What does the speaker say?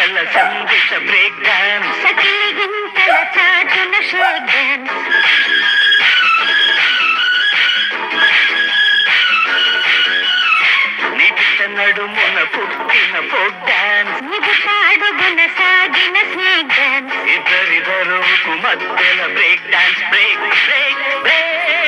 గింతల సందిట break dance సకిలి గింతల చాటున Sheikh dance నిట్ట నడుమున పుట్టిన folk dance నిబుటాడుగున సాగిన స్నేక్ డాన్స్ ఇద్దరిద్దరుకు మధ్యల break dance break break break